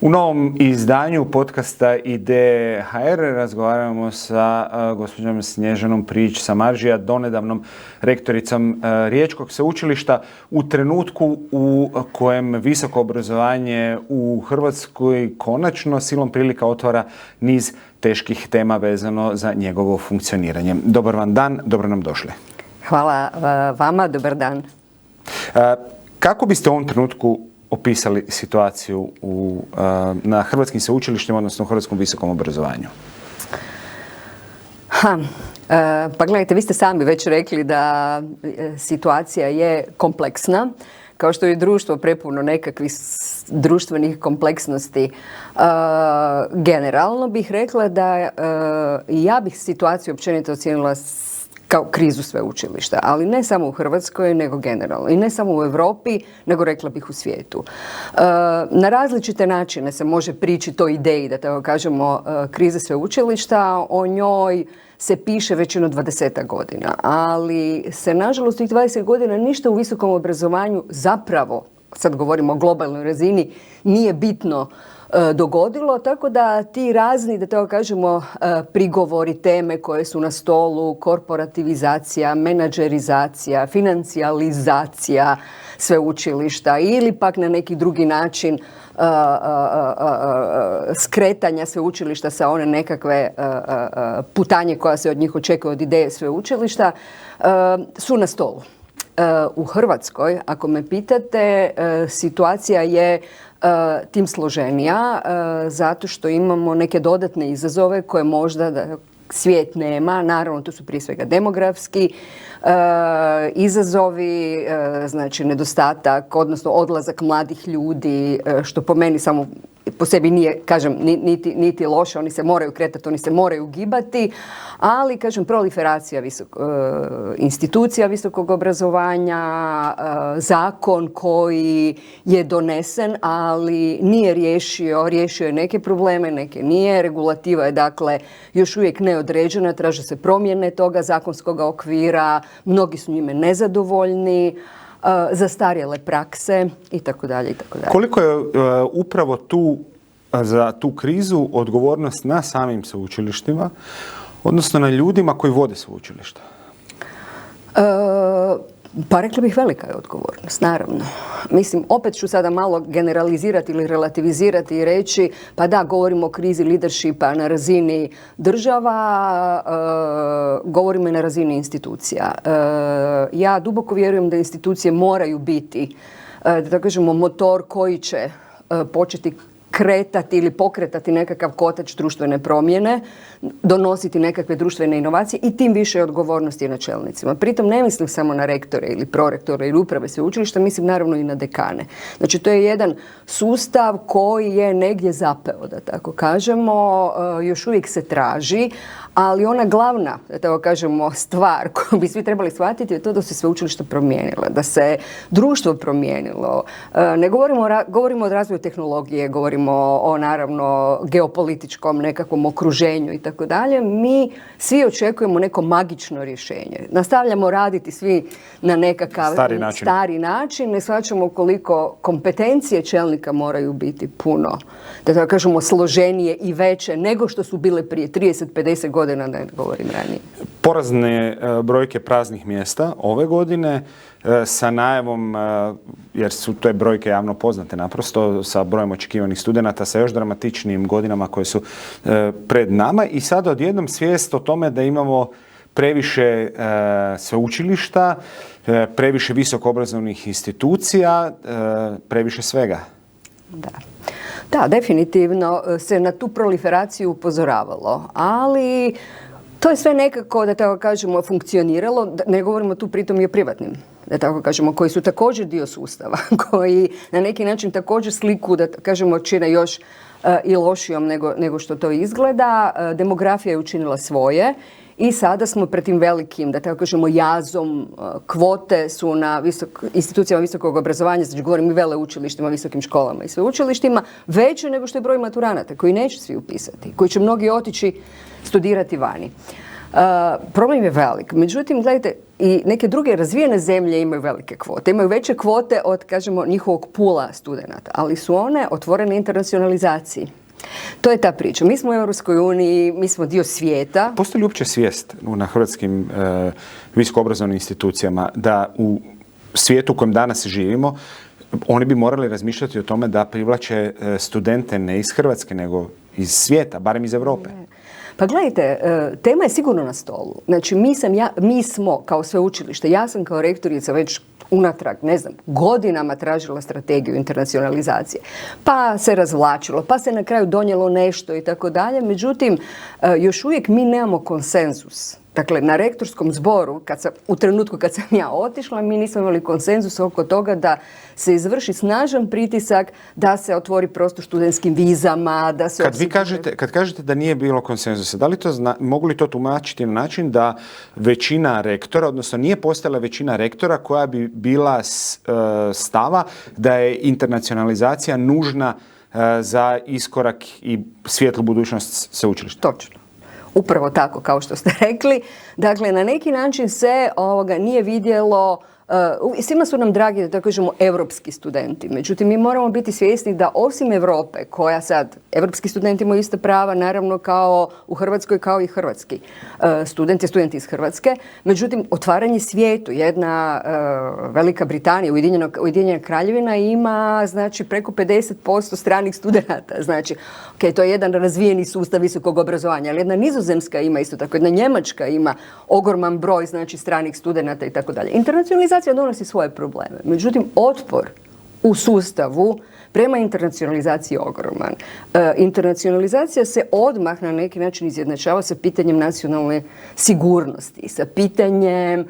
U novom izdanju podcasta IDEE.hr razgovaramo sa gospođom Snježanom Prijić-Samaržija, donedavnom rektoricom Riječkog sveučilišta, u trenutku u kojem visoko obrazovanje u Hrvatskoj konačno silom prilika otvara niz teških tema vezano za njegovo funkcioniranje. Dobar vam dan, dobro nam došli. Hvala vama, dobar dan. Kako biste u ovom trenutku opisali situaciju na hrvatskim sveučilištima, odnosno u hrvatskom visokom obrazovanju? Pa gledajte, vi ste sami već rekli da situacija je kompleksna. Kao što je društvo prepuno nekakvih društvenih kompleksnosti, generalno bih rekla da ja bih situaciju općenito ocijenila kao krizu sveučilišta, ali ne samo u Hrvatskoj, nego generalno. I ne samo u Europi, nego rekla bih u svijetu. Na različite načine se može pričati o ideji, da tako kažemo, krize sveučilišta. O njoj se piše već jedno 20 godina, ali se nažalost tih 20 godina ništa u visokom obrazovanju zapravo, sad govorimo o globalnoj razini, nije bitno dogodilo, tako da ti razni, da tako kažemo, prigovori, teme koje su na stolu, korporativizacija, menadžerizacija, financijalizacija sveučilišta ili pak na neki drugi način skretanja sveučilišta sa one nekakve putanje koja se od njih očekuje od ideje sveučilišta, su na stolu. U Hrvatskoj, ako me pitate, situacija je tim složenija, zato što imamo neke dodatne izazove koje možda svijet nema. Naravno, to su prije svega demografski izazovi, znači nedostatak, odnosno odlazak mladih ljudi, što po meni samo po sebi nije, kažem, niti loše, oni se moraju kretati, oni se moraju gibati, ali, kažem, proliferacija institucija visokog obrazovanja, zakon koji je donesen, ali nije riješio je neke probleme, neke nije. Regulativa je, dakle, još uvijek neodređena, traže se promjene toga zakonskog okvira, mnogi su njime nezadovoljni, zastarjele prakse itd. Koliko je upravo za tu krizu odgovornost na samim sveučilištima, odnosno na ljudima koji vode sveučilišta? Pa rekla bih velika je odgovornost, naravno. Mislim, opet ću sada malo generalizirati ili relativizirati i reći, pa da, govorimo o krizi leadershipa na razini država, govorimo i na razini institucija. Ja duboko vjerujem da institucije moraju biti, da kažemo, motor koji će početi kretati ili pokretati nekakav kotač društvene promjene, donositi nekakve društvene inovacije i tim više odgovornosti na čelnicima. Pritom ne mislim samo na rektore ili prorektore ili uprave sveučilišta, mislim naravno i na dekane. Znači, to je jedan sustav koji je negdje zapeo, da tako kažemo, još uvijek se traži, ali ona glavna, da tako kažemo, stvar koju bi svi trebali shvatiti je to da se sveučilišta promijenila, da se društvo promijenilo. Ne govorimo o razvoju tehnologije, govorimo o naravno geopolitičkom nekakvom okruženju i tako dalje. Mi svi očekujemo neko magično rješenje. Nastavljamo raditi svi na nekakav stari način. Ne shvaćamo koliko kompetencije čelnika moraju biti puno, da tako kažemo, složenije i veće nego što su bile prije 30-50 godina, da ne govorim ranije. Porazne brojke praznih mjesta ove godine sa najavom, jer su te brojke javno poznate naprosto, sa brojem očekivanih studenata, sa još dramatičnijim godinama koje su pred nama i sada odjednom svijest o tome da imamo previše sveučilišta, previše visokoobrazovnih institucija, previše svega. Da, definitivno se na tu proliferaciju upozoravalo, ali to je sve nekako, da tako kažemo, funkcioniralo. Ne govorimo tu pritom i o privatnim, da tako kažemo, koji su također dio sustava, koji na neki način također sliku, da kažemo, čine još i lošijom nego što to izgleda. Demografija je učinila svoje i sada smo pred tim velikim, da tako kažemo, jazom. Kvote su na institucijama visokog obrazovanja, znači govorim i veleučilištima, visokim školama i sveučilištima, veće nego što je broj maturanata koji neće svi upisati, koji će mnogi otići studirati vani. Problem je velik. Međutim, gledajte, i neke druge razvijene zemlje imaju velike kvote. Imaju veće kvote od, kažemo, njihovog pula studenata, ali su one otvorene internacionalizaciji. To je ta priča. Mi smo u Europskoj uniji, mi smo dio svijeta. Postoji li uopće svijest na hrvatskim visokoobrazovnim institucijama da u svijetu u kojem danas živimo oni bi morali razmišljati o tome da privlače studente ne iz Hrvatske, nego iz svijeta, barem iz Europe? Pa gledajte, tema je sigurno na stolu. Znači, mi smo kao sveučilište, ja sam kao rektorica već unatrag, ne znam, godinama tražila strategiju internacionalizacije. Pa se razvlačilo, pa se na kraju donijelo nešto i tako dalje. Međutim, još uvijek mi nemamo konsenzus. Dakle, na rektorskom zboru, u trenutku kad sam ja otišla, mi nismo imali konsenzus oko toga da se izvrši snažan pritisak da se otvori prostor studentskim vizama, da se... Kad kažete da nije bilo konsenzusa, da li to mogu li to tumačiti na način da većina rektora, odnosno nije postojala većina rektora koja bi bila stava da je internacionalizacija nužna za iskorak i svjetlu budućnost sveučilišta? Točno. Upravo tako, kao što ste rekli. Dakle, na neki način se nije vidjelo, svima su nam dragi, da tako kažemo, europski studenti. Međutim, mi moramo biti svjesni da osim Europe, koja sad, europski studenti imaju ista prava, naravno kao u Hrvatskoj, kao i hrvatski studenti iz Hrvatske. Međutim, otvaranje svijetu, jedna Velika Britanija, Ujedinjena Kraljevina ima, znači, preko 50% stranih studenata. Znači, to je jedan razvijeni sustav visokog obrazovanja, ali jedna Nizozemska ima isto tako, jedna Njemačka ima ogroman broj, znači, stranih studenata i tako dalje. Internacionalizacija donosi svoje probleme. Međutim, otpor u sustavu prema internacionalizaciji je ogroman. Internacionalizacija se odmah na neki način izjednačava sa pitanjem nacionalne sigurnosti, sa pitanjem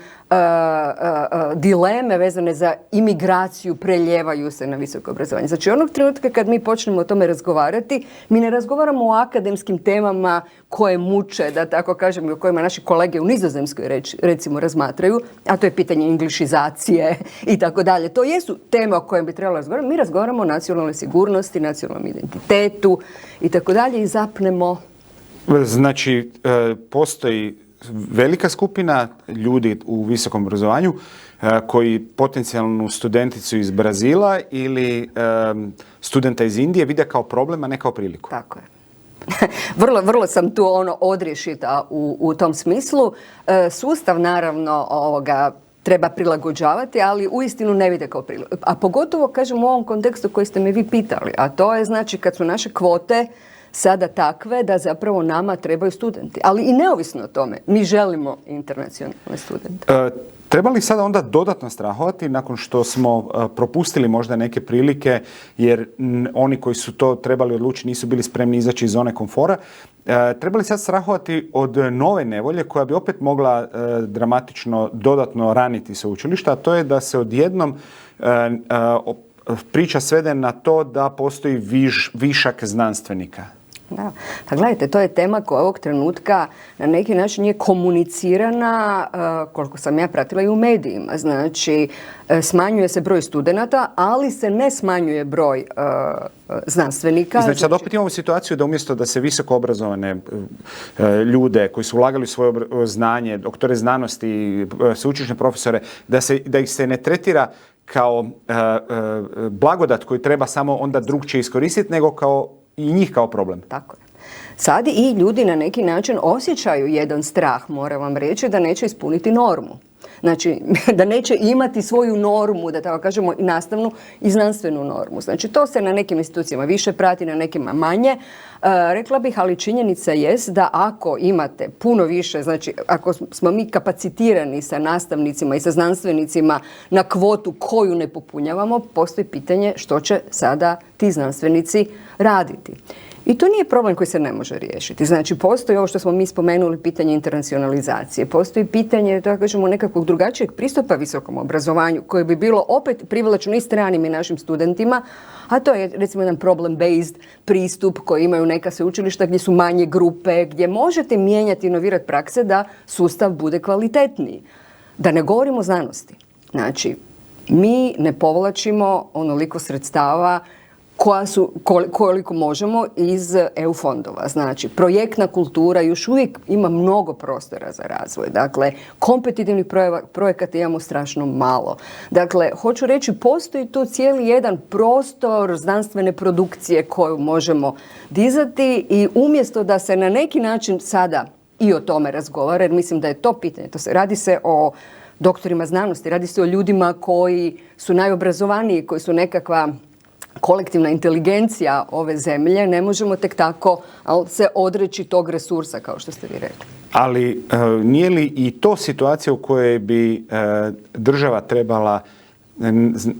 dileme vezane za imigraciju preljevaju se na visoko obrazovanje. Znači, onog trenutka kad mi počnemo o tome razgovarati, mi ne razgovaramo o akademskim temama koje muče, da tako kažem, i o kojima naši kolege u Nizozemskoj recimo razmatraju, a to je pitanje inglišizacije i tako dalje. To jesu teme o kojima bi trebalo razgovarati. Mi razgovaramo o nacionalnoj sigurnosti, nacionalnom identitetu i tako dalje i zapnemo. Znači, postoji velika skupina ljudi u visokom obrazovanju koji potencijalnu studenticu iz Brazila ili studenta iz Indije vide kao problem, a ne kao priliku. Tako je. Vrlo sam tu odriješita u tom smislu. Sustav naravno treba prilagođavati, ali uistinu ne vide kao priliku. A pogotovo, kažem, u ovom kontekstu koji ste me vi pitali, a to je znači kad su naše kvote sada takve da zapravo nama trebaju studenti. Ali i neovisno o tome, mi želimo internacionalne studente. Treba li sada onda dodatno strahovati nakon što smo propustili možda neke prilike jer oni koji su to trebali odlučiti nisu bili spremni izaći iz zone komfora? Treba li sad strahovati od nove nevolje koja bi opet mogla dramatično dodatno raniti sveučilišta, a to je da se odjednom priča svede na to da postoji višak znanstvenika? Da. Pa gledajte, to je tema koja ovog trenutka na neki način je komunicirana, koliko sam ja pratila, i u medijima. Znači, smanjuje se broj studenata, ali se ne smanjuje broj znanstvenika. Znači, sad opet imamo situaciju da umjesto da se visoko obrazovane ljude koji su ulagali u svoje znanje, doktore znanosti, sveučilišne profesore, da ih se ne tretira kao blagodat koji treba samo onda drugčije iskoristiti, nego kao i njih kao problem. Tako je. Sad i ljudi na neki način osjećaju jedan strah, moram vam reći, da neće ispuniti normu. Znači, da neće imati svoju normu, da tako kažemo, i nastavnu i znanstvenu normu. Znači, to se na nekim institucijama više prati, na nekima manje. Rekla bih, ali činjenica jest da ako imate puno više, znači ako smo mi kapacitirani sa nastavnicima i sa znanstvenicima na kvotu koju ne popunjavamo, postoji pitanje što će sada ti znanstvenici raditi. I to nije problem koji se ne može riješiti. Znači, postoji ovo što smo mi spomenuli, pitanje internacionalizacije. Postoji pitanje, tako kažemo, nekakvog drugačijeg pristupa visokom obrazovanju, koje bi bilo opet privlačno i stranim i našim studentima, a to je, recimo, jedan problem-based pristup koji imaju neka sveučilišta gdje su manje grupe, gdje možete mijenjati i inovirati prakse da sustav bude kvalitetniji. Da ne govorimo o znanosti. Znači, mi ne povlačimo onoliko sredstava koliko možemo iz EU fondova. Znači, projektna kultura još uvijek ima mnogo prostora za razvoj. Dakle, kompetitivnih projekata imamo strašno malo. Dakle, hoću reći, postoji tu cijeli jedan prostor znanstvene produkcije koju možemo dizati i umjesto da se na neki način sada i o tome razgovara, jer mislim da je to pitanje. Radi se o doktorima znanosti, radi se o ljudima koji su najobrazovaniji, koji su nekakva kolektivna inteligencija ove zemlje, ne možemo tek tako se odreći tog resursa, kao što ste vi rekli. Ali nije li i to situacija u kojoj bi država trebala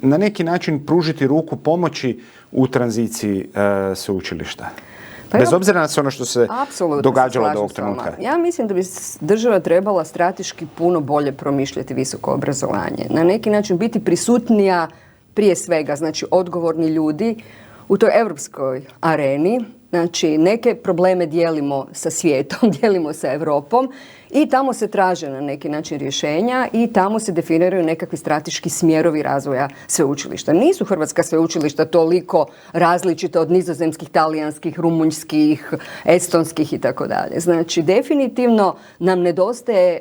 na neki način pružiti ruku pomoći u tranziciji sveučilišta? Bez obzira na sve ono što se događalo do ovog trenutka. Ja mislim da bi država trebala strateški puno bolje promišljati visoko obrazovanje. Na neki način biti prisutnija prije svega, znači odgovorni ljudi u toj europskoj areni. Znači, neke probleme dijelimo sa svijetom, dijelimo sa Europom i tamo se traže na neki način rješenja i tamo se definiraju nekakvi strateški smjerovi razvoja sveučilišta. Nisu hrvatska sveučilišta toliko različita od nizozemskih, talijanskih, rumunjskih, estonskih i tako dalje. Znači, definitivno nam nedostaje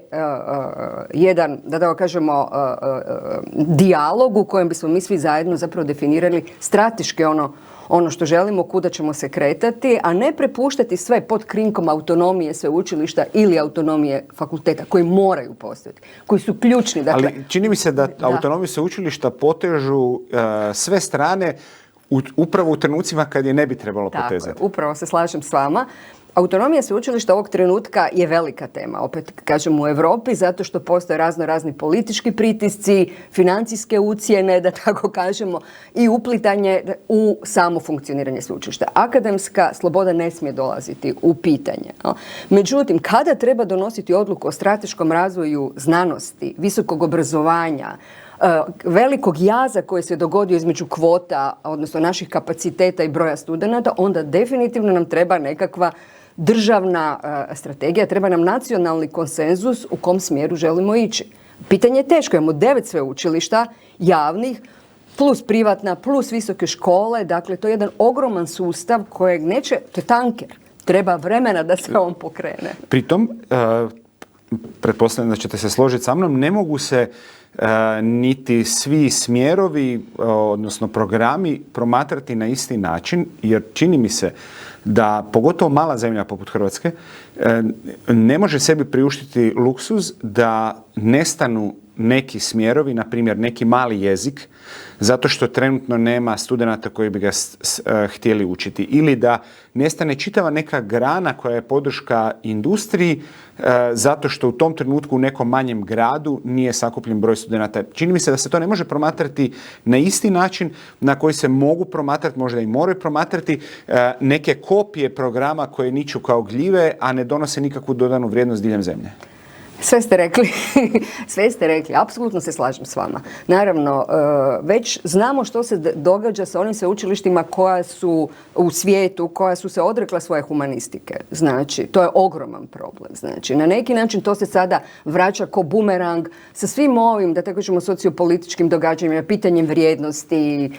jedan, da tako kažemo, dijalog u kojem bismo mi svi zajedno zapravo definirali strateški ono što želimo, kuda ćemo se kretati, a ne prepuštati sve pod krinkom autonomije sveučilišta ili autonomije fakulteta koji moraju postojati, koji su ključni. Dakle, ali čini mi se da autonomiju sveučilišta potežu sve strane upravo u trenucima kad je ne bi trebalo potezati. Tako je, upravo se slažem s vama. Autonomija sveučilišta ovog trenutka je velika tema, opet kažem u Europi, zato što postoje razni politički pritisci, financijske ucjene, da tako kažemo, i uplitanje u samo funkcioniranje sveučilišta. Akademska sloboda ne smije dolaziti u pitanje. Međutim, kada treba donositi odluku o strateškom razvoju znanosti, visokog obrazovanja, velikog jaza koji se dogodio između kvota, odnosno naših kapaciteta i broja studenata, onda definitivno nam treba nekakva državna strategija, treba nam nacionalni konsenzus u kom smjeru želimo ići. Pitanje je teško, imamo 9 sveučilišta javnih, plus privatna, plus visoke škole, dakle to je jedan ogroman sustav kojeg neće, to je tanker, treba vremena da se on pokrene. Pritom, pretpostavljam da ćete se složiti sa mnom, ne mogu se niti svi smjerovi, odnosno programi promatrati na isti način, jer čini mi se da pogotovo mala zemlja poput Hrvatske ne može sebi priuštiti luksuz da nestanu neki smjerovi, na primjer neki mali jezik, zato što trenutno nema studenata koji bi ga htjeli učiti. Ili da nestane čitava neka grana koja je podrška industriji, zato što u tom trenutku u nekom manjem gradu nije sakupljen broj studenata. Čini mi se da se to ne može promatrati na isti način na koji se mogu promatrati, možda i moraju promatrati neke kopije programa koje niču kao gljive, a ne donose nikakvu dodanu vrijednost diljem zemlje. Sve ste rekli, apsolutno se slažem s vama. Naravno, već znamo što se događa sa onim sveučilištima koja su u svijetu, koja su se odrekla svoje humanistike. Znači, to je ogroman problem. Znači, na neki način to se sada vraća ko bumerang sa svim ovim, da tako kažemo, sociopolitičkim događanjima, pitanjem vrijednosti,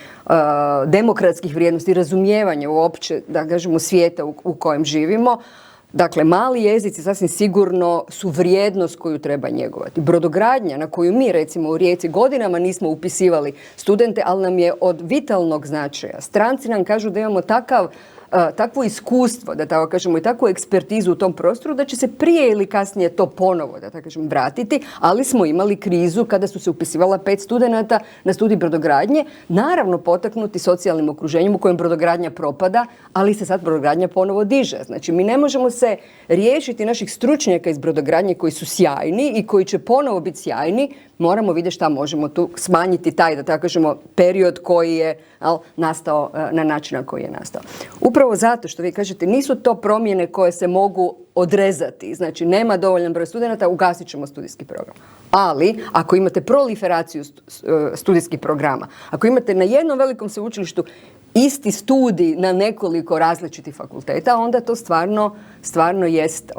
demokratskih vrijednosti, razumijevanja uopće, da kažemo, svijeta u kojem živimo. Dakle, mali jezici sasvim sigurno su vrijednost koju treba njegovati. Brodogradnja na koju mi recimo u Rijeci godinama nismo upisivali studente, ali nam je od vitalnog značaja. Stranci nam kažu da imamo takvo iskustvo, da tako kažemo, i takvu ekspertizu u tom prostoru da će se prije ili kasnije to ponovo, da tako kažemo, vratiti, ali smo imali krizu kada su se upisivala 5 studenata na studij brodogradnje, naravno potaknuti socijalnim okruženjem u kojem brodogradnja propada, ali se sad brodogradnja ponovo diže. Znači, mi ne možemo se riješiti naših stručnjaka iz brodogradnje koji su sjajni i koji će ponovo biti sjajni, moramo vidjeti šta možemo tu smanjiti taj, da tako kažemo, period koji je nastao na način na koji je nastao. Upravo zato što vi kažete, nisu to promjene koje se mogu odrezati. Znači, nema dovoljan broj studenata, ugasit ćemo studijski program. Ali, ako imate proliferaciju studijskih programa, ako imate na jednom velikom sveučilištu isti studij na nekoliko različitih fakulteta, onda to stvarno jest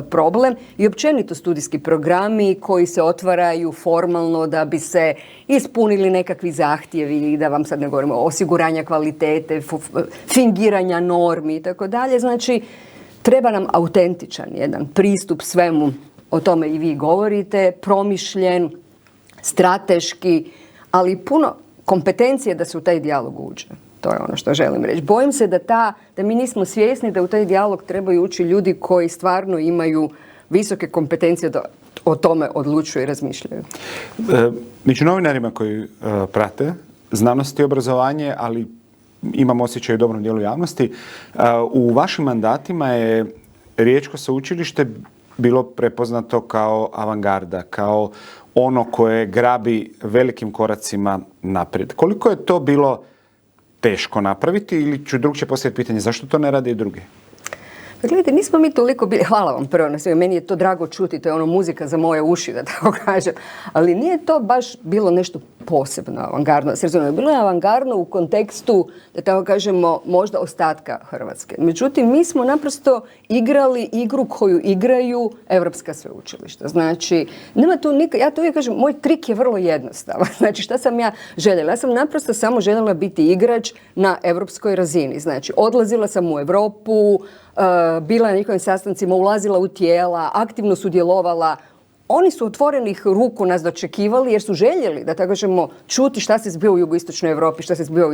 problem. I općenito studijski programi koji se otvaraju formalno da bi se ispunili nekakvi zahtjevi, da vam sad ne govorimo osiguranja kvalitete, fingiranja normi i tako dalje. Znači, treba nam autentičan jedan pristup svemu, o tome i vi govorite, promišljen, strateški, ali puno kompetencije da se u taj dijalog uđe. To je ono što želim reći. Bojim se da mi nismo svjesni da u taj dijalog trebaju ući ljudi koji stvarno imaju visoke kompetencije da o tome odlučuju i razmišljaju. Među novinarima koji prate znanost i obrazovanje, ali imam osjećaj u dobrom dijelu javnosti, u vašim mandatima je Riječko sveučilište bilo prepoznato kao avangarda, kao ono koje grabi velikim koracima naprijed. Koliko je to bilo teško napraviti ili ću drugčije postaviti pitanje zašto to ne rade i drugi? Pa gledajte, nismo mi toliko bili, hvala vam prvo na sve, meni je to drago čuti, to je ono muzika za moje uši, da tako kažem, ali nije to baš bilo nešto posebno avangardno. Bilo je avangardno u kontekstu, da tako kažemo, možda ostatka Hrvatske. Međutim, mi smo naprosto igrali igru koju igraju evropska sveučilišta. Znači, nema tu ja to uvijek kažem, moj trik je vrlo jednostavan. Znači, šta sam ja željela? Ja sam naprosto samo željela biti igrač na evropskoj razini. Znači, odlazila sam u Europu, bila na njihovim sastancima, ulazila u tijela, aktivno sudjelovala. Oni su otvorenih ruku nas dočekivali jer su željeli, da tako kažemo, čuti šta se zbiva u jugoistočnoj Europi, šta se zbiva u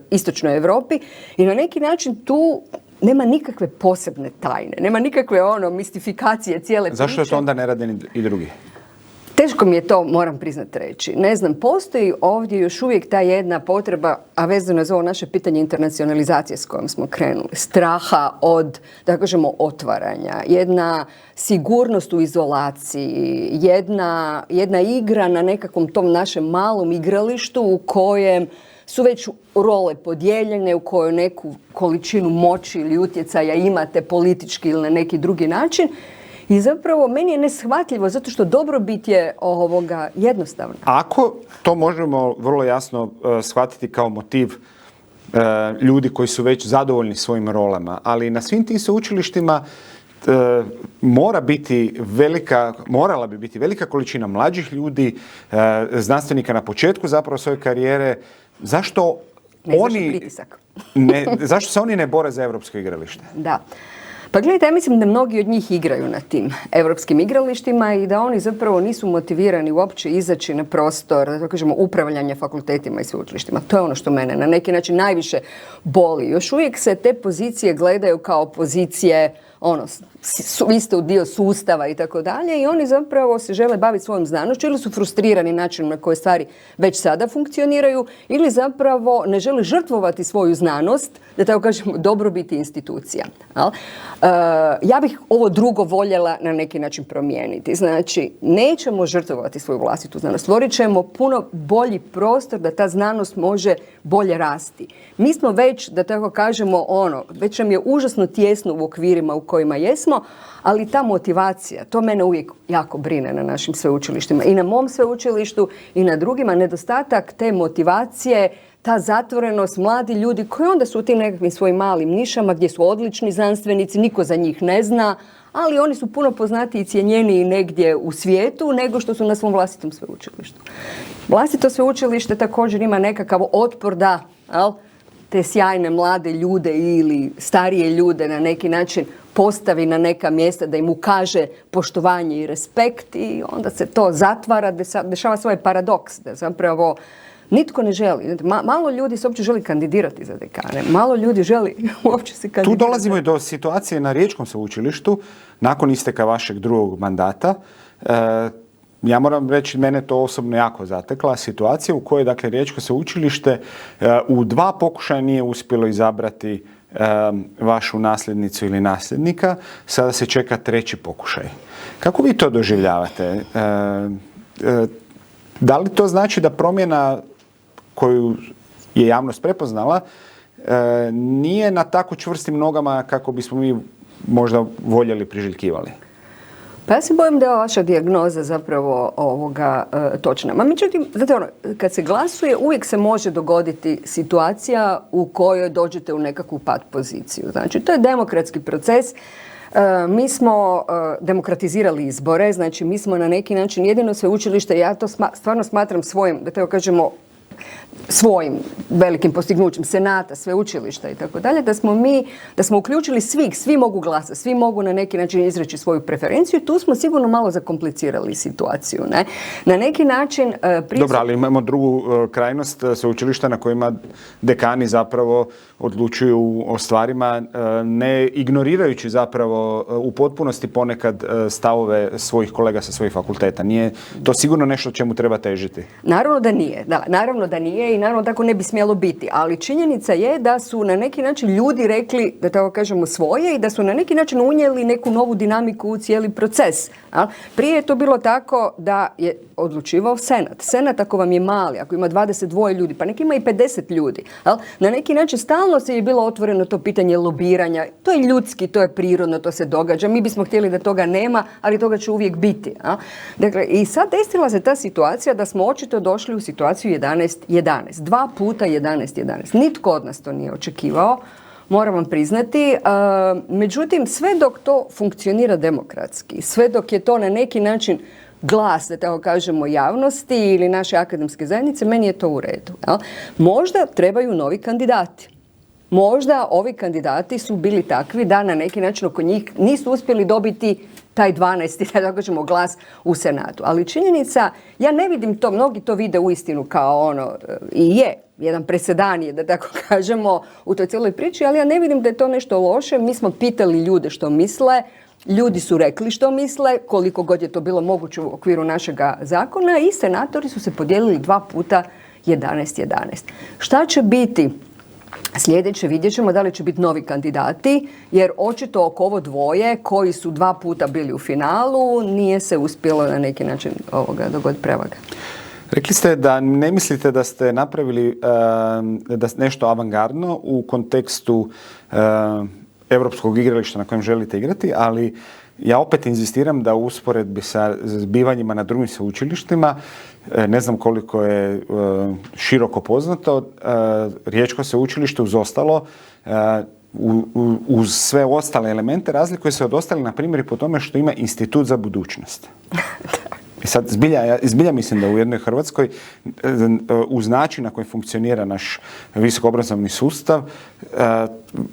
istočnoj Europi i na neki način tu nema nikakve posebne tajne, nema nikakve mistifikacije cijele priče. Zašto to onda ne rade i drugi? Teško mi je to, moram priznati reći. Ne znam, postoji ovdje još uvijek ta jedna potreba, a vezano je za ovo naše pitanje internacionalizacije s kojom smo krenuli, straha od, da kažemo, otvaranja, jedna sigurnost u izolaciji, jedna igra na nekakvom tom našem malom igralištu u kojem su već role podijeljene, u kojoj neku količinu moći ili utjecaja imate politički ili na neki drugi način. I zapravo meni je neshvatljivo zato što dobrobit je jednostavna. Ako to možemo vrlo jasno shvatiti kao motiv ljudi koji su već zadovoljni svojim rolama, ali na svim tim sveučilištima morala bi biti velika količina mlađih ljudi, znanstvenika na početku zapravo svoje karijere. Zašto zašto se oni ne bore za europsko igralište? Da. Pa gledajte, ja mislim da mnogi od njih igraju na tim europskim igralištima i da oni zapravo nisu motivirani uopće izaći na prostor, da kažemo, upravljanja fakultetima i sveučilištima. To je ono što mene na neki način najviše boli. Još uvijek se te pozicije gledaju kao pozicije, vi ste u dio sustava i tako dalje i oni zapravo se žele baviti svojom znanošću ili su frustrirani načinom na koje stvari već sada funkcioniraju ili zapravo ne žele žrtvovati svoju znanost, da tako kažemo, dobrobiti institucija. Ja bih ovo drugo voljela na neki način promijeniti. Znači, nećemo žrtvovati svoju vlastitu znanost. Stvorit ćemo puno bolji prostor da ta znanost može bolje rasti. Mi smo već, da tako kažemo, već nam je užasno tijesno u okvirima u kojima jesmo, ali ta motivacija, to mene uvijek jako brine na našim sveučilištima. I na mom sveučilištu i na drugima, nedostatak te motivacije, ta zatvorenost, mladi ljudi koji onda su u tim nekakvim svojim malim nišama gdje su odlični znanstvenici, niko za njih ne zna, ali oni su puno poznatiji i cijenjeniji negdje u svijetu nego što su na svom vlastitom sveučilištu. Vlastito sveučilište također ima nekakav otpor da te sjajne mlade ljude ili starije ljude na neki način postavi na neka mjesta, da im ukaže poštovanje i respekt i onda se to zatvara, dešava svoj paradoks, da zapravo nitko ne želi. Malo ljudi se uopće želi kandidirati za dekane. Malo ljudi želi uopće se kandidirati. Tu dolazimo i do situacije na Riječkom sveučilištu, nakon isteka vašeg drugog mandata. Ja moram reći, mene to osobno jako zatekla situacija u kojoj, dakle, Riječko sveučilište u 2 pokušaja nije uspjelo izabrati vašu nasljednicu ili nasljednika. Sada se čeka 3. pokušaj. Kako vi to doživljavate? Da li to znači da promjena koju je javnost prepoznala nije na tako čvrstim nogama kako bismo mi možda voljeli, priželjkivali? Pa ja se bojim da je vaša dijagnoza zapravo točna. Međutim, znate kad se glasuje uvijek se može dogoditi situacija u kojoj dođete u nekakvu pat poziciju. Znači, to je demokratski proces. Mi smo demokratizirali izbore, znači mi smo na neki način jedino sveučilište, ja to stvarno smatram svojim, da tako kažemo, svojim velikim postignućem senata, sveučilišta i tako dalje, da smo uključili svi mogu glasati, svi mogu na neki način izreći svoju preferenciju i tu smo sigurno malo zakomplicirali situaciju. Ne? Na neki način... Dobro, ali imamo drugu krajnost sveučilišta na kojima dekani zapravo odlučuju o stvarima, ne ignorirajući zapravo u potpunosti ponekad stavove svojih kolega sa svojih fakulteta. Nije to sigurno nešto čemu treba težiti? Naravno da nije, naravno da nije i naravno tako ne bi smjelo biti, ali činjenica je da su na neki način ljudi rekli, da tako kažemo, svoje i da su na neki način unijeli neku novu dinamiku u cijeli proces. Prije je to bilo tako da je odlučivao Senat. Senat ako vam je mali, ako ima 22 ljudi, pa neki ima i 50 ljudi. Na neki način stalno se je bilo otvoreno to pitanje lobiranja. To je ljudski, to je prirodno, to se događa. Mi bismo htjeli da toga nema, ali toga će uvijek biti. Dakle, i sad desila se ta situacija da smo očito došli u situaciju 11-11. 2 puta 11-11. Nitko od nas to nije očekivao, moram vam priznati. Međutim, sve dok to funkcionira demokratski, sve dok je to na neki način glas, da tako kažemo, javnosti ili naše akademske zajednice, meni je to u redu. Možda trebaju novi kandidati. Možda ovi kandidati su bili takvi da na neki način oko njih nisu uspjeli dobiti taj 12. da tako kažemo, glas u Senatu. Ali činjenica, ja ne vidim to, mnogi to vide uistinu kao i je, jedan presedan je, da tako kažemo, u toj cijeloj priči, ali ja ne vidim da je to nešto loše. Mi smo pitali ljude što misle, ljudi su rekli što misle, koliko god je to bilo moguće u okviru našega zakona i senatori su se podijelili 2 puta 11-11. Šta će biti sljedeće, vidjet ćemo da li će biti novi kandidati, jer očito oko ovo dvoje koji su 2 puta bili u finalu nije se uspjelo na neki način dogoditi prevaga. Rekli ste da ne mislite da ste napravili da nešto avangardno u kontekstu europskog igrališta na kojem želite igrati, ali ja opet inzistiram da u usporedbi sa zbivanjima na drugim sveučilištima, ne znam koliko je široko poznato, Riječko sveučilište uz ostalo, uz sve ostale elemente, razlikuje se od ostalih, na primjer, po tome što ima institut za budućnost. I sad, zbilja mislim da u jednoj Hrvatskoj, uz način na koji funkcionira naš visokoobrazovni sustav,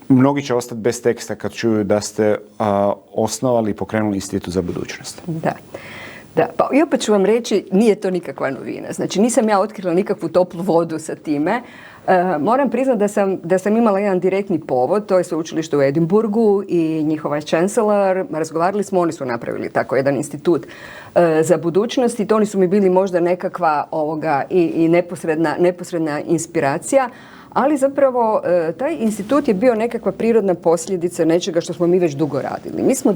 mnogi će ostati bez teksta kad čuju da ste osnovali i pokrenuli institut za budućnost. Da, pa i opet ću vam reći, nije to nikakva novina. Znači, nisam ja otkrila nikakvu toplu vodu sa time. Moram priznati da sam imala jedan direktni povod, to je sveučilište u Edinburgu i njihova chancellor, razgovarali smo, oni su napravili tako jedan institut za budućnost i to oni su mi bili možda nekakva i neposredna inspiracija, ali zapravo taj institut je bio nekakva prirodna posljedica nečega što smo mi već dugo radili. Mi smo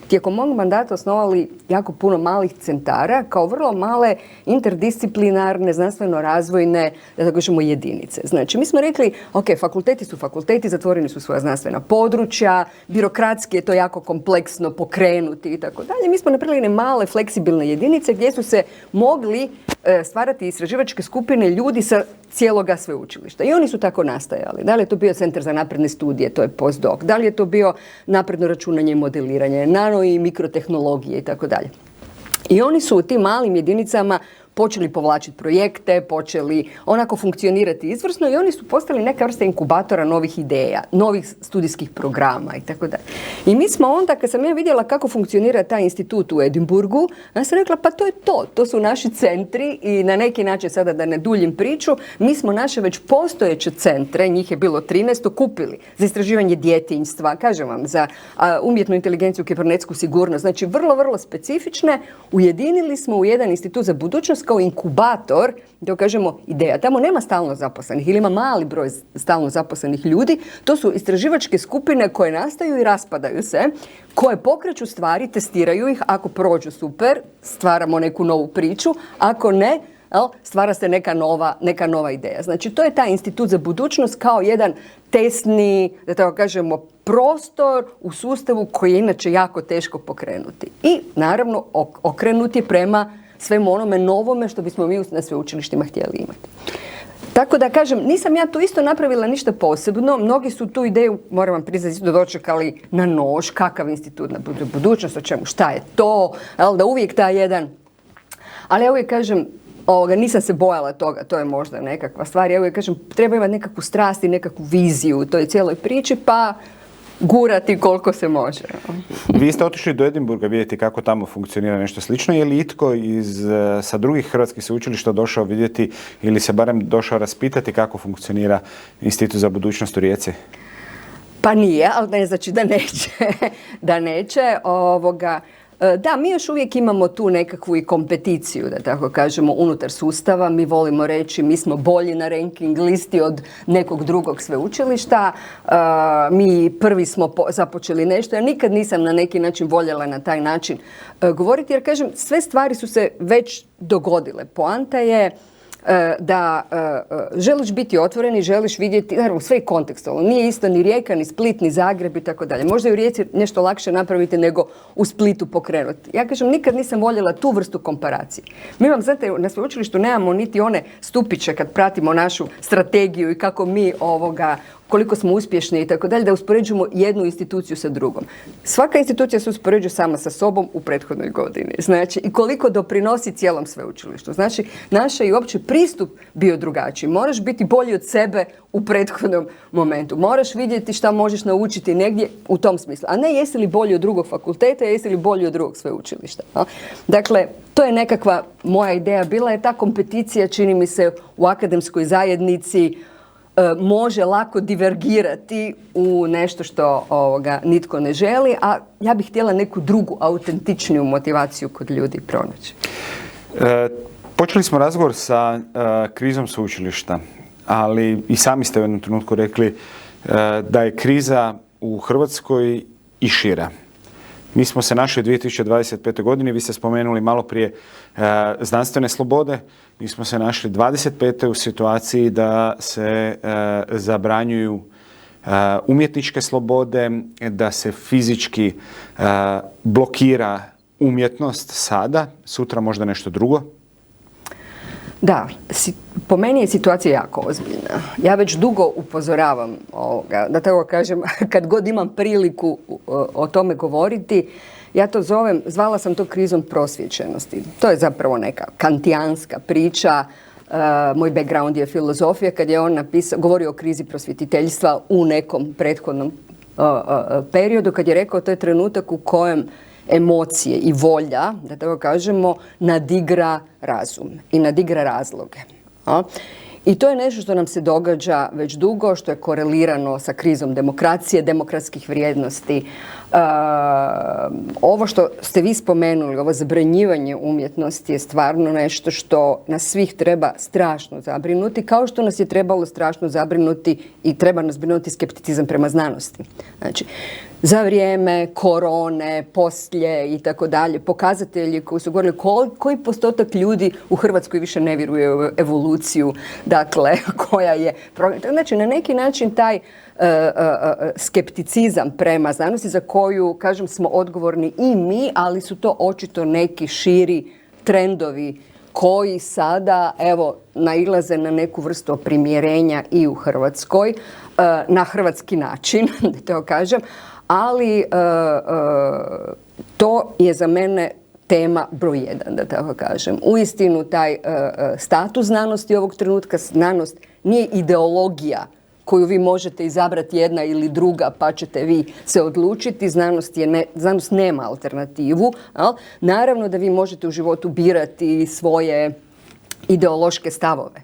tijekom mog mandata osnovali jako puno malih centara kao vrlo male interdisciplinarne, znanstveno-razvojne, da tako kažemo, jedinice. Znači, mi smo rekli, ok, fakulteti su fakulteti, zatvoreni su svoja znanstvena područja, birokratski je to jako kompleksno pokrenuti i tako dalje. Mi smo napravili male, fleksibilne jedinice gdje su se mogli stvarati istraživačke skupine ljudi sa cijeloga sveučilišta. I oni su tako nastajali. Da li je to bio Centar za napredne studije, to je postdoc, da li je to bio napredno računanje i modeliranje, nano i mikrotehnologije i tako dalje. I oni su u tim malim jedinicama počeli povlačiti projekte, počeli onako funkcionirati izvrsno i oni su postali neka vrsta inkubatora novih ideja, novih studijskih programa i tako dalje. I mi smo onda, kad sam ja vidjela kako funkcionira taj institut u Edinburgu, ja sam rekla, pa to su naši centri i na neki način, sada da ne duljim priču, mi smo naše već postojeće centre, njih je bilo 13, okupili za istraživanje djetinjstva, kažem vam, za umjetnu inteligenciju, kibernetsku sigurnost, znači vrlo, vrlo specifične, ujedinili smo u jedan institut za budućnost kao inkubator, da kažemo, ideja. Tamo nema stalno zaposlenih ili ima mali broj stalno zaposlenih ljudi. To su istraživačke skupine koje nastaju i raspadaju se, koje pokreću stvari, testiraju ih. Ako prođu, super, stvaramo neku novu priču. Ako ne, stvara se neka nova ideja. Znači, to je taj institut za budućnost kao jedan tesni, da tako kažemo, prostor u sustavu koji je inače jako teško pokrenuti. I, naravno, okrenut je prema svemu onome novome što bismo mi na sveučilištima htjeli imati. Tako da kažem, nisam ja tu isto napravila ništa posebno. Mnogi su tu ideju, moram vam priznati, dočekali na nož, kakav institut na budućnost, o čemu, šta je to, da uvijek taj jedan. Ali ja uvijek kažem, nisam se bojala toga, to je možda nekakva stvar. Ja uvijek kažem, treba imati nekakvu strast i nekakvu viziju u toj cijeloj priči, pa gurati koliko se može. Vi ste otišli do Edinburga vidjeti kako tamo funkcionira nešto slično. Je li itko sa drugih hrvatskih sveučilišta došao vidjeti ili se barem došao raspitati kako funkcionira Institut za budućnost u Rijeci? Pa nije, ali ne znači da neće. Da, mi još uvijek imamo tu nekakvu i kompeticiju, da tako kažemo, unutar sustava. Mi volimo reći mi smo bolji na ranking listi od nekog drugog sveučilišta. Mi prvi smo započeli nešto. Ja nikad nisam na neki način voljela na taj način govoriti, jer kažem, sve stvari su se već dogodile. Poanta je da želiš biti otvoren i želiš vidjeti, naravno sve je kontekstualno, nije isto ni Rijeka, ni Split, ni Zagreb i tako dalje. Možda je u Rijeci nešto lakše napraviti nego u Splitu pokrenuti. Ja kažem, nikad nisam voljela tu vrstu komparacije. Mi vam, znate, na sveučilištu nemamo niti one stupiće kad pratimo našu strategiju i kako mi koliko smo uspješni i tako dalje, da uspoređujemo jednu instituciju sa drugom. Svaka institucija se uspoređuje sama sa sobom u prethodnoj godini. Znači, i koliko doprinosi cijelom sveučilištu. Znači, naš je i opći pristup bio drugačiji. Moraš biti bolji od sebe u prethodnom momentu. Moraš vidjeti šta možeš naučiti negdje u tom smislu. A ne jesi li bolji od drugog fakulteta, jesi li bolji od drugog sveučilišta. Dakle, to je nekakva moja ideja. Bila je ta kompeticija, čini mi se, u akademskoj zajednici može lako divergirati u nešto što nitko ne želi, a ja bih htjela neku drugu, autentičniju motivaciju kod ljudi pronaći. Počeli smo razgovor sa krizom sveučilišta, ali i sami ste u jednom trenutku rekli da je kriza u Hrvatskoj i šira. Mi smo se našli u 2025. godini, vi ste spomenuli malo prije znanstvene slobode, mi smo se našli 25. u situaciji da se zabranjuju umjetničke slobode, da se fizički blokira umjetnost sada, sutra možda nešto drugo. Da, po meni je situacija jako ozbiljna. Ja već dugo upozoravam, da tako kažem, kad god imam priliku o tome govoriti, ja to zvala sam to krizom prosvjećenosti. To je zapravo neka kantijanska priča. Moj background je filozofija, kad je on govorio o krizi prosvjetiteljstva u nekom prethodnom periodu, kad je rekao to je trenutak u kojem emocije i volja, da tako kažemo, nadigra razum i nadigra razloge. I to je nešto što nam se događa već dugo, što je korelirano sa krizom demokracije, demokratskih vrijednosti. Ovo što ste vi spomenuli, ovo zabranjivanje umjetnosti je stvarno nešto što nas svih treba strašno zabrinuti, kao što nas je trebalo strašno zabrinuti i treba nas brinuti skepticizam prema znanosti. Znači, za vrijeme korone, poslije i tako dalje, pokazatelji koji su govorili koji postotak ljudi u Hrvatskoj više ne vjeruje u evoluciju, dakle, koja je... Znači, na neki način taj skepticizam prema znanosti za koju, kažem, smo odgovorni i mi, ali su to očito neki širi trendovi koji sada, evo, nailaze na neku vrstu primjerenja i u Hrvatskoj, na hrvatski način, da to kažem, ali to je za mene tema broj 1, da tako kažem. Uistinu taj status znanosti ovog trenutka, znanost nije ideologija koju vi možete izabrati jedna ili druga pa ćete vi se odlučiti. Znanost nema alternativu. Naravno da vi možete u životu birati svoje ideološke stavove.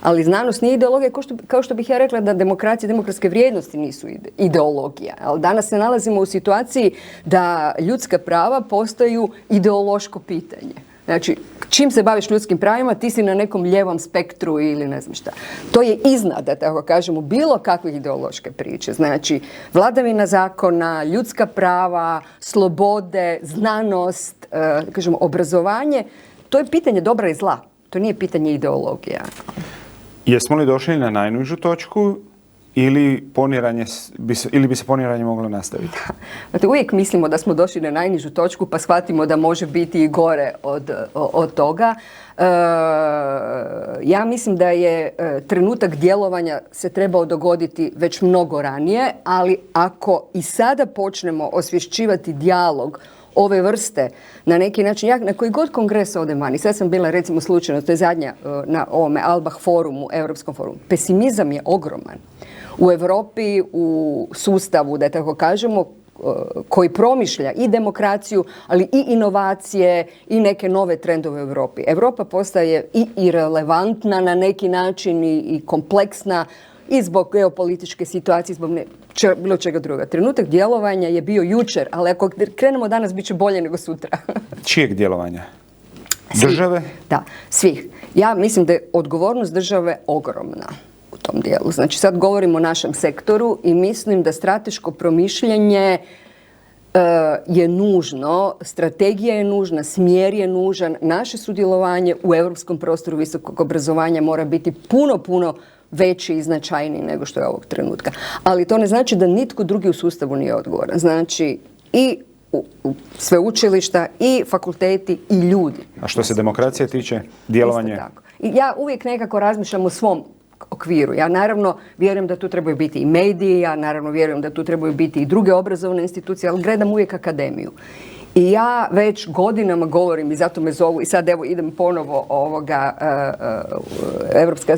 Ali znanost nije ideologija, kao što bih ja rekla da demokracija i demokratske vrijednosti nisu ideologija. Ali danas se nalazimo u situaciji da ljudska prava postaju ideološko pitanje. Znači, čim se baviš ljudskim pravima, ti si na nekom lijevom spektru ili ne znam šta. To je iznad, da tako kažemo, bilo kakve ideološke priče. Znači, vladavina zakona, ljudska prava, slobode, znanost, kažemo, obrazovanje, to je pitanje dobra i zla. To nije pitanje ideologija. Jesmo li došli na najnižu točku ili bi se poniranje moglo nastaviti? Dakle, uvijek mislimo da smo došli na najnižu točku pa shvatimo da može biti i gore od toga. Ja mislim da je trenutak djelovanja se trebao dogoditi već mnogo ranije, ali ako i sada počnemo osvješćivati dijalog ove vrste na neki način, ja na koji god kongres odem vani, sad sam bila recimo slučajno, to je zadnja na ovome Albach forumu, Europskom forumu, pesimizam je ogroman. U Europi, u sustavu, da tako kažemo, koji promišlja i demokraciju, ali i inovacije i neke nove trendove u Europi. Europa postaje i irelevantna na neki način i kompleksna i zbog geopolitičke situacije, zbog bilo čega druga. Trenutak djelovanja je bio jučer, ali ako krenemo danas, bit će bolje nego sutra. Čijeg djelovanja? Države? Da, svih. Ja mislim da je odgovornost države ogromna u tom dijelu. Znači sad govorimo o našem sektoru i mislim da strateško promišljanje je nužno, strategija je nužna, smjer je nužan, naše sudjelovanje u europskom prostoru visokog obrazovanja mora biti puno veći i značajniji nego što je ovog trenutka. Ali to ne znači da nitko drugi u sustavu nije odgovoran. Znači i sveučilišta i fakulteti i ljudi. A što se demokracije tiče, djelovanje? Isto tako. I ja uvijek nekako razmišljam u svom okviru. Ja naravno vjerujem da tu trebaju biti i mediji, ja naravno vjerujem da tu trebaju biti i druge obrazovne institucije, ali gledam uvijek akademiju. I ja već godinama govorim i zato me zovu i sad evo idem ponovo Europska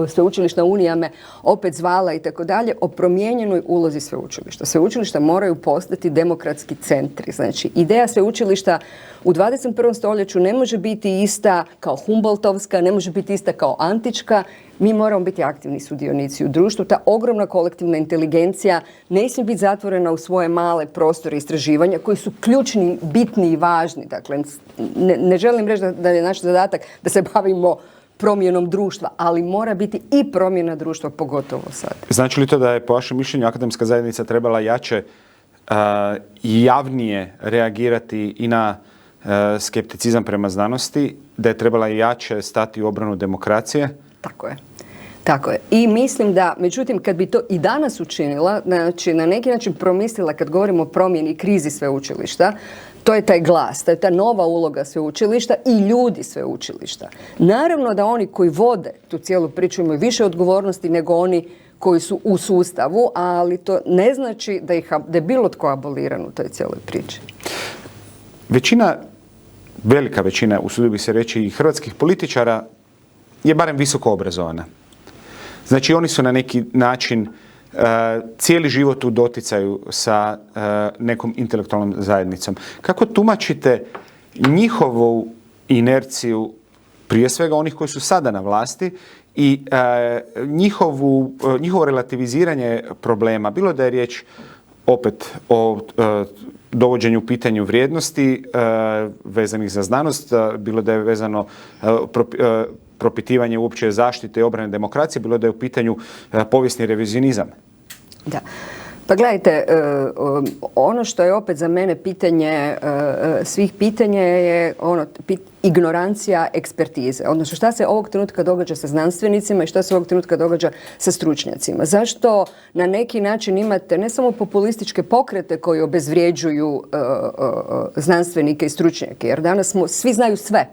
sveučilišna unija me opet zvala i tako dalje o promijenjenoj ulozi sveučilišta. Sveučilišta moraju postati demokratski centri. Znači ideja sveučilišta u 21. stoljeću ne može biti ista kao Humboldtovska, ne može biti ista kao antička. Mi moramo biti aktivni sudionici u društvu. Ta ogromna kolektivna inteligencija ne smije biti zatvorena u svoje male prostore istraživanja koji su ključni, bitni i važni. Dakle, ne želim reći da je naš zadatak da se bavimo promjenom društva, ali mora biti i promjena društva, pogotovo sad. Znači li to da je po vašem mišljenju akademska zajednica trebala jače i javnije reagirati i na skepticizam prema znanosti, da je trebala jače stati u obranu demokracije? Tako je. I mislim da, međutim, kad bi to i danas učinila, znači na neki način promislila kad govorimo o promjeni i krizi sveučilišta, to je taj glas, to je ta nova uloga sveučilišta i ljudi sveučilišta. Naravno da oni koji vode tu cijelu priču imaju više odgovornosti nego oni koji su u sustavu, ali to ne znači da je bilo tko aboliran u toj cijeloj priči. Velika većina, usudio bih se reći, i hrvatskih političara je barem visoko obrazovana. Znači oni su na neki način cijeli život u doticaju sa nekom intelektualnom zajednicom. Kako tumačite njihovu inerciju, prije svega onih koji su sada na vlasti, i njihovo relativiziranje problema, bilo da je riječ opet o dovođenju u pitanju vrijednosti vezanih za znanost, bilo da je vezano propitivanje uopće zaštite i obrane demokracije, bilo da je u pitanju povijesni revizionizam. Da. Pa gledajte, ono što je opet za mene pitanje svih pitanja je ignorancija ekspertize. Odnosno šta se ovog trenutka događa sa znanstvenicima i šta se ovog trenutka događa sa stručnjacima. Zašto na neki način imate ne samo populističke pokrete koji obezvrijeđuju znanstvenike i stručnjake, jer danas svi znaju sve.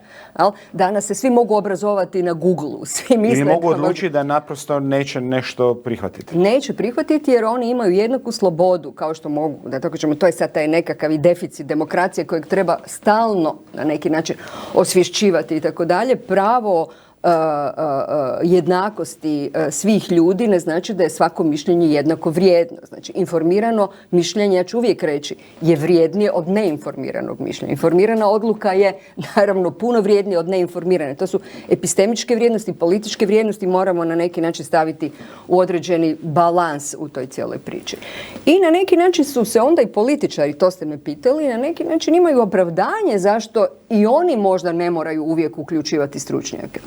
Danas se svi mogu obrazovati na Google-u. Ili mogu odlučiti da naprosto neće nešto prihvatiti. Neće prihvatiti jer oni imaju jednaku slobodu kao što mogu. Da tako ćemo, to je sad taj nekakav i deficit demokracije kojeg treba stalno na neki način osvješćivati i tako dalje. Pravo jednakosti svih ljudi ne znači da je svako mišljenje jednako vrijedno. Znači, informirano mišljenje, ja ću uvijek reći, je vrijednije od neinformiranog mišljenja. Informirana odluka je, naravno, puno vrijednije od neinformirane. To su epistemičke vrijednosti, političke vrijednosti, moramo na neki način staviti u određeni balans u toj cijeloj priči. I na neki način su se onda i političari, to ste me pitali, na neki način imaju opravdanje zašto i oni možda ne moraju uvijek uključivati stručnjake.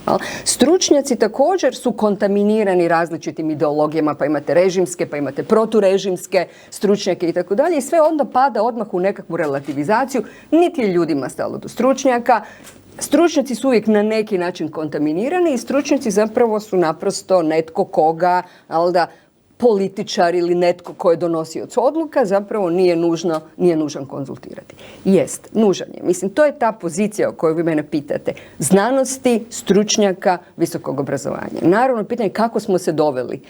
Stručnjaci također su kontaminirani različitim ideologijama, pa imate režimske, pa imate proturežimske stručnjake i tako dalje i sve onda pada odmah u nekakvu relativizaciju, niti je ljudima stalo do stručnjaka. Stručnjaci su uvijek na neki način kontaminirani i stručnjaci zapravo su naprosto netko koga, da političar ili netko ko je donosioc odluka zapravo nije nužan konzultirati. Jest, nužan je. Mislim, to je ta pozicija o kojoj vi mene pitate. Znanosti, stručnjaka, visokog obrazovanja. Naravno, pitanje je kako smo se doveli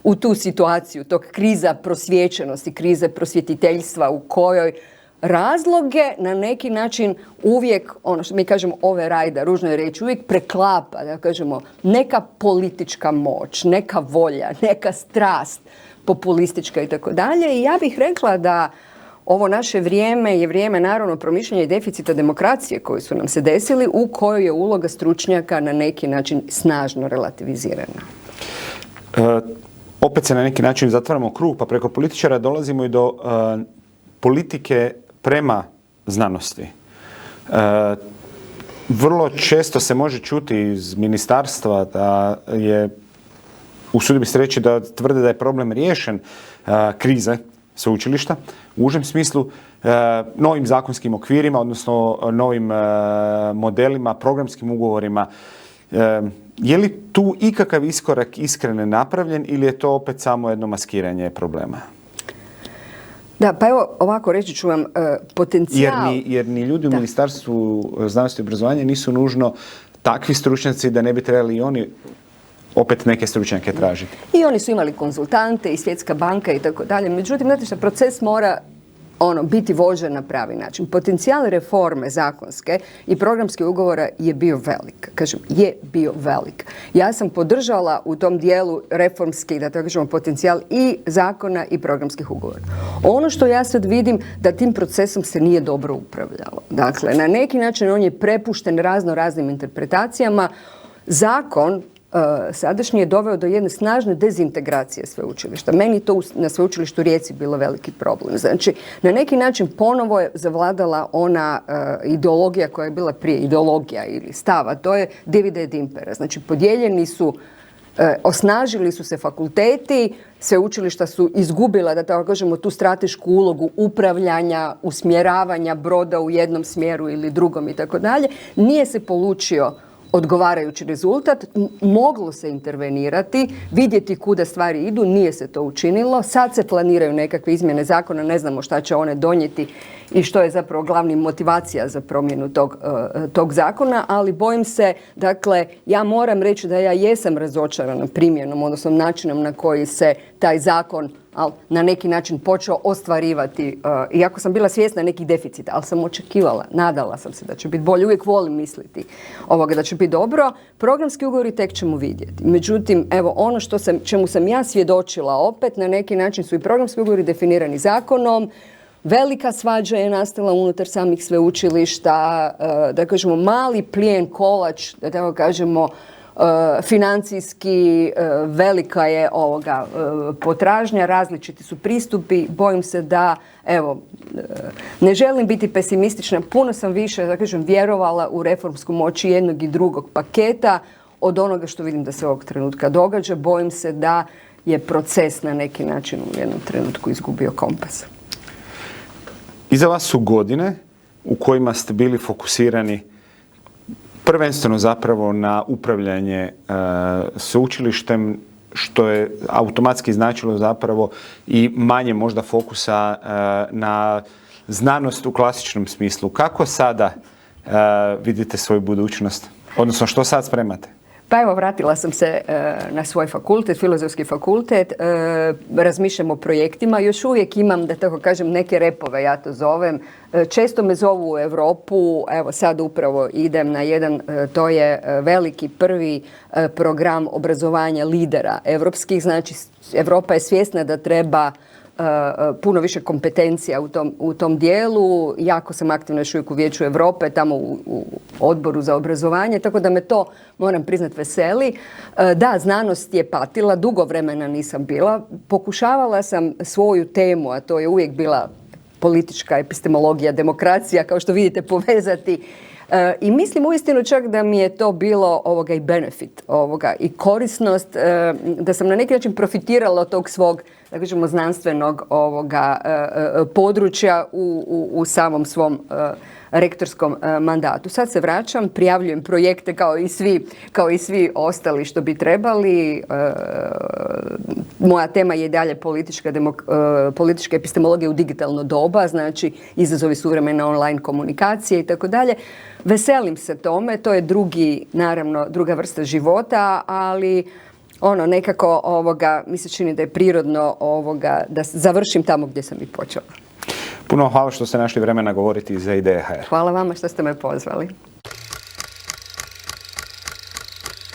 u tu situaciju, tog kriza prosvjećenosti, krize prosvjetiteljstva u kojoj razloge na neki način uvijek, ono što mi kažemo override, ružno je reći, uvijek preklapa, da kažemo, neka politička moć, neka volja, neka strast populistička i tako dalje. I ja bih rekla da ovo naše vrijeme je vrijeme naravno promišljanja i deficita demokracije koji su nam se desili, u kojoj je uloga stručnjaka na neki način snažno relativizirana. Opet se na neki način zatvaramo krug, pa preko političara dolazimo i do politike prema znanosti. Vrlo često se može čuti iz ministarstva da je, usudio bih se reći, da tvrde da je problem riješen krize sveučilišta u užem smislu novim zakonskim okvirima, odnosno novim modelima, programskim ugovorima. Je li tu ikakav iskorak iskreno napravljen ili je to opet samo jedno maskiranje problema? Da, pa evo ovako reći ću vam potencijal. Jer ni ljudi u Ministarstvu znanosti i obrazovanja nisu nužno takvi stručnjaci da ne bi trebali i oni opet neke stručnjake tražiti. I oni su imali konzultante i Svjetska banka i tako dalje. Međutim, znate što, proces mora biti vođen na pravi način. Potencijal reforme zakonske i programske ugovora je bio velik. Kažem, je bio velik. Ja sam podržala u tom dijelu reformski, da tako kažemo, potencijal i zakona i programskih ugovora. Ono što ja sad vidim da tim procesom se nije dobro upravljalo. Dakle, na neki način on je prepušten raznim interpretacijama. Zakon sadašnji je doveo do jedne snažne dezintegracije sveučilišta. Meni to na sveučilištu Rijeci bilo veliki problem. Znači, na neki način ponovo je zavladala ona ideologija koja je bila prije, ideologija ili stava, to je divide et impera. Znači, podijeljeni su, osnažili su se fakulteti, sveučilišta su izgubila, da tako kažemo, tu stratešku ulogu upravljanja, usmjeravanja broda u jednom smjeru ili drugom i tako dalje. Nije se polučio odgovarajući rezultat, moglo se intervenirati, vidjeti kuda stvari idu, nije se to učinilo. Sad se planiraju nekakve izmjene zakona, ne znamo šta će one donijeti i što je zapravo glavni motivacija za promjenu tog zakona, ali bojim se, dakle, ja moram reći da ja jesam razočarana primjenom, odnosno načinom na koji se taj zakon na neki način počeo ostvarivati, iako sam bila svjesna nekih deficita, ali sam očekivala, nadala sam se da će biti bolje, uvijek volim misliti da će biti dobro. Programski ugovori tek ćemo vidjeti. Međutim, evo, ono čemu sam ja svjedočila opet, na neki način su i programski ugovori definirani zakonom, velika svađa je nastala unutar samih sveučilišta, da kažemo mali plijen kolač, da tako kažemo, financijski velika je potražnja, različiti su pristupi. Bojim se da, evo, ne želim biti pesimistična, puno sam više, da kažem, vjerovala u reformsku moć jednog i drugog paketa od onoga što vidim da se ovog trenutka događa. Bojim se da je proces na neki način u jednom trenutku izgubio kompas. Iza vas su godine u kojima ste bili fokusirani prvenstveno zapravo na upravljanje sveučilištem, što je automatski značilo zapravo i manje možda fokusa na znanost u klasičnom smislu. Kako sada vidite svoju budućnost? Odnosno, što sad spremate? Pa evo, vratila sam se na svoj fakultet, Filozofski fakultet, razmišljam o projektima, još uvijek imam, da tako kažem, neke repove, ja to zovem. Često me zovu u Europu, evo sad upravo idem na jedan, to je veliki prvi program obrazovanja lidera evropskih, znači Europa je svjesna da treba puno više kompetencija u tom dijelu. Jako sam aktivna još uvijek u Vijeću Europe, tamo u odboru za obrazovanje, tako da me to, moram priznat, veseli. Da, znanost je patila, dugo vremena nisam bila. Pokušavala sam svoju temu, a to je uvijek bila politička epistemologija, demokracija, kao što vidite, povezati I mislim uistinu čak da mi je to bilo i benefit i korisnost, da sam na neki način profitirala od tog svog, da kažemo, znanstvenog područja u samom svom rektorskom mandatu. Sad se vraćam, prijavljujem projekte kao i svi ostali što bi trebali. Moja tema je i dalje politička epistemologija u digitalno doba, znači izazovi suvremene online komunikacije i tako dalje. Veselim se tome, to je druga vrsta života, ali nekako mi se čini da je prirodno da završim tamo gdje sam i počela. Puno hvala što ste našli vremena govoriti za Ideje.hr. Hvala vama što ste me pozvali.